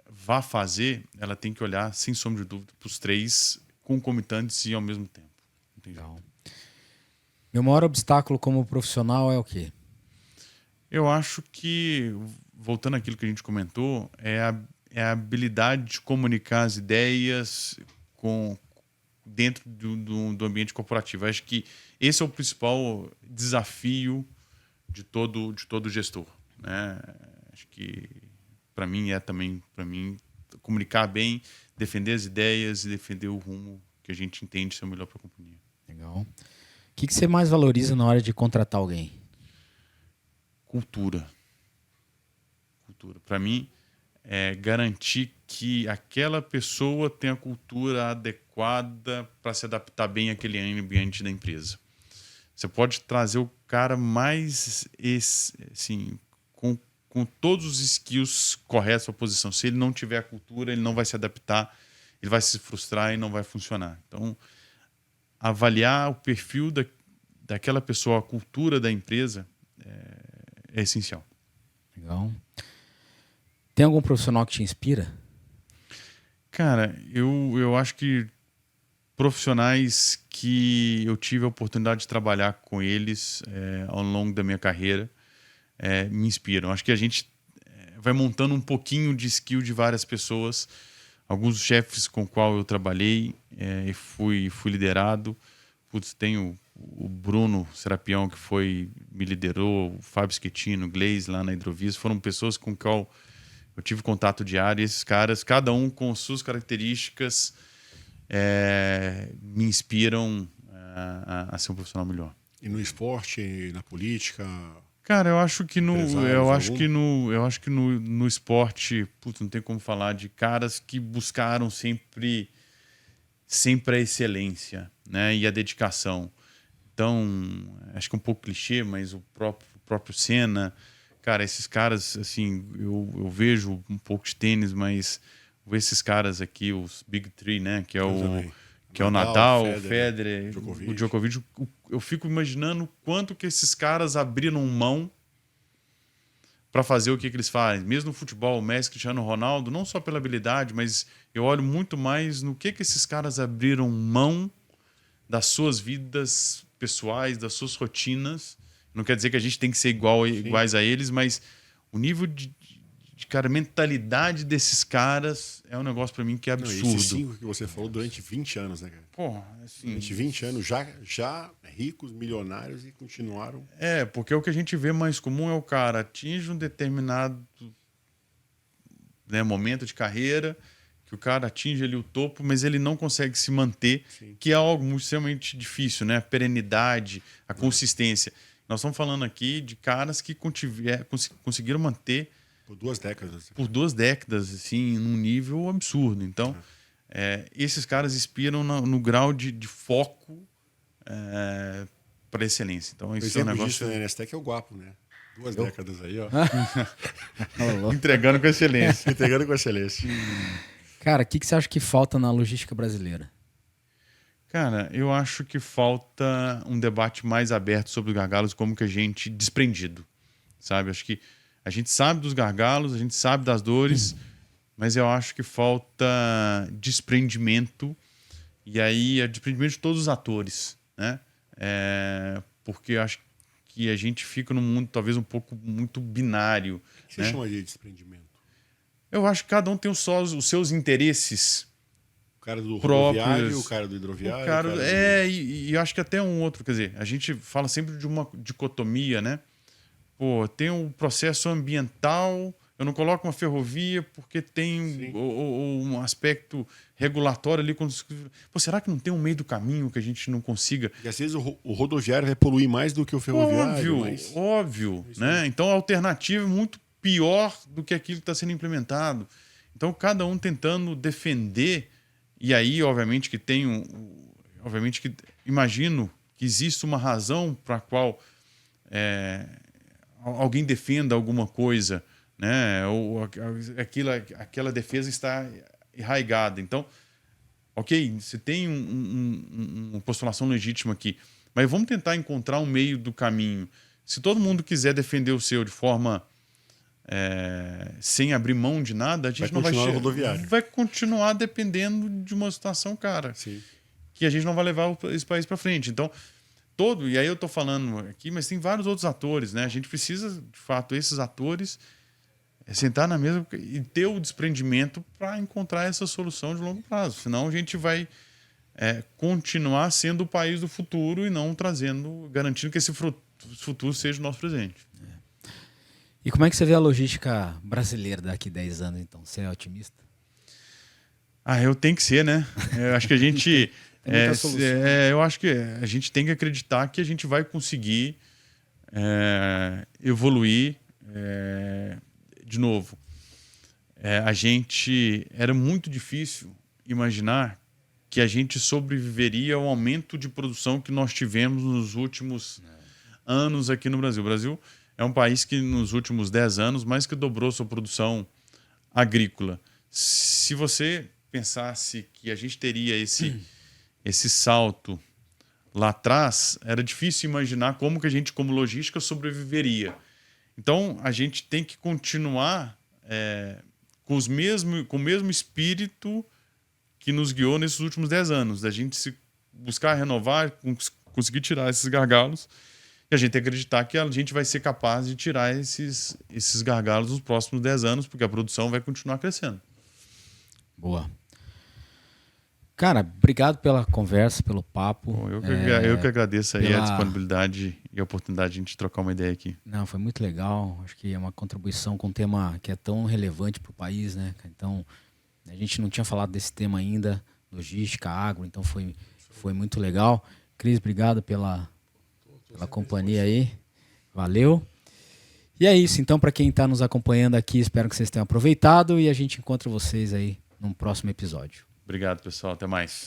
vá fazer, ela tem que olhar, sem sombra de dúvida, para os três concomitantes e ao mesmo tempo. Não tem jeito. Meu maior obstáculo como profissional é o quê? Eu acho que, voltando àquilo que a gente comentou, é a habilidade de comunicar as ideias dentro do ambiente corporativo. Eu acho que esse é o principal desafio de todo gestor, né? Acho que para mim comunicar bem, defender as ideias e defender o rumo que a gente entende ser o melhor para a companhia. Legal. O que você mais valoriza na hora de contratar alguém? Cultura. Para mim, é garantir que aquela pessoa tenha a cultura adequada para se adaptar bem àquele ambiente da empresa. Você pode trazer o cara mais, assim, com todos os skills corretos para a posição. Se ele não tiver a cultura, ele não vai se adaptar, ele vai se frustrar e não vai funcionar. Então, avaliar o perfil daquela pessoa, a cultura da empresa, é essencial. Legal. Tem algum profissional que te inspira? Cara, eu acho que profissionais que eu tive a oportunidade de trabalhar com eles ao longo da minha carreira me inspiram. Acho que a gente vai montando um pouquinho de skill de várias pessoas. Alguns chefes com qual eu trabalhei e fui liderado. Tenho o Bruno Serapião, que me liderou, o Fábio Schettino, o Gleis lá na Hidrovias. Foram pessoas com qual eu tive contato diário. E esses caras, cada um com suas características, me inspiram a ser um profissional melhor. E no esporte, na política? Cara, eu acho que no esporte, não tem como falar de caras que buscaram sempre a excelência, né, e a dedicação. Então, acho que é um pouco clichê, mas o próprio Senna, cara, esses caras, assim, eu vejo um pouco de tênis, mas esses caras aqui, os Big Three, né, que é o Nadal, o Federer, o Djokovic, eu fico imaginando quanto que esses caras abriram mão para fazer o que eles fazem. Mesmo no futebol, o Messi, Cristiano Ronaldo, não só pela habilidade, mas eu olho muito mais no que esses caras abriram mão das suas vidas pessoais, das suas rotinas. Não quer dizer que a gente tem que ser iguais a eles, mas o nível de mentalidade desses caras é um negócio para mim que é absurdo. Esses 5 que você falou durante 20 anos, né, cara? Assim, durante 20 anos já ricos, milionários e continuaram. Porque o que a gente vê mais comum é o cara atinge um determinado momento de carreira, que o cara atinge ali o topo, mas ele não consegue se manter, que é algo muito extremamente difícil, né? A perenidade, a consistência. Nós estamos falando aqui de caras que conseguiram manter por 2 décadas. Por 2 décadas, assim, num nível absurdo. Então, esses caras inspiram no grau de foco para excelência. Então, O isso é um exemplo negócio... disso na Nestec é o Guapo, né? 2 décadas aí, ó. Entregando com excelência. Entregando com excelência. Cara, o que você acha que falta na logística brasileira? Cara, eu acho que falta um debate mais aberto sobre os gargalos, como que a gente desprendido, sabe? Acho que a gente sabe dos gargalos, a gente sabe das dores, mas eu acho que falta desprendimento, e aí é desprendimento de todos os atores, né? Porque eu acho que a gente fica num mundo talvez um pouco muito binário. O que você chama de desprendimento? Eu acho que cada um tem os seus interesses. O cara do próprios, rodoviário, o cara do hidroviário. E eu acho que até um outro, quer dizer, a gente fala sempre de uma dicotomia, né? Pô, tem um processo ambiental, eu não coloco uma ferrovia porque tem um aspecto regulatório ali. Pô, será que não tem um meio do caminho que a gente não consiga? E às vezes o rodoviário vai poluir mais do que o ferroviário. Óbvio, né? Então a alternativa é muito pior do que aquilo que está sendo implementado. Então cada um tentando defender. E aí, obviamente, que tem obviamente que imagino que existe uma razão para a qual alguém defenda alguma coisa, né? Ou aquela defesa está enraigada. Então, ok, você tem uma postulação legítima aqui, mas vamos tentar encontrar um meio do caminho. Se todo mundo quiser defender o seu de forma sem abrir mão de nada, a gente não vai continuar dependendo de uma situação, cara. Sim. Que a gente não vai levar esse país para frente. Então, e aí eu estou falando aqui, mas tem vários outros atores, né? A gente precisa, de fato, esses atores sentar na mesa e ter o desprendimento para encontrar essa solução de longo prazo. Senão a gente vai continuar sendo o país do futuro e não garantindo que esse futuro seja o nosso presente. E como é que você vê a logística brasileira daqui a 10 anos, então? Você é otimista? Eu tenho que ser, né? Eu acho que a gente... eu acho que a gente tem que acreditar que a gente vai conseguir evoluir de novo. Era muito difícil imaginar que a gente sobreviveria ao aumento de produção que nós tivemos nos últimos anos aqui no Brasil. O Brasil é um país que nos últimos 10 anos mais que dobrou sua produção agrícola. Se você pensasse que a gente teria esse salto lá atrás, era difícil imaginar como que a gente, como logística, sobreviveria. Então, a gente tem que continuar com o mesmo espírito que nos guiou nesses últimos 10 anos, da gente se buscar renovar, conseguir tirar esses gargalos, e a gente acreditar que a gente vai ser capaz de tirar esses gargalos nos próximos 10 anos, porque a produção vai continuar crescendo. Boa. Cara, obrigado pela conversa, pelo papo. Bom, eu que agradeço aí a disponibilidade e a oportunidade de a gente trocar uma ideia aqui. Não, foi muito legal. Acho que é uma contribuição com um tema que é tão relevante para o país, né? Então, a gente não tinha falado desse tema ainda, logística, agro, então foi muito legal. Cris, obrigado pela companhia aí. Valeu. E é isso. Então, para quem está nos acompanhando aqui, espero que vocês tenham aproveitado e a gente encontra vocês aí num próximo episódio. Obrigado, pessoal. Até mais.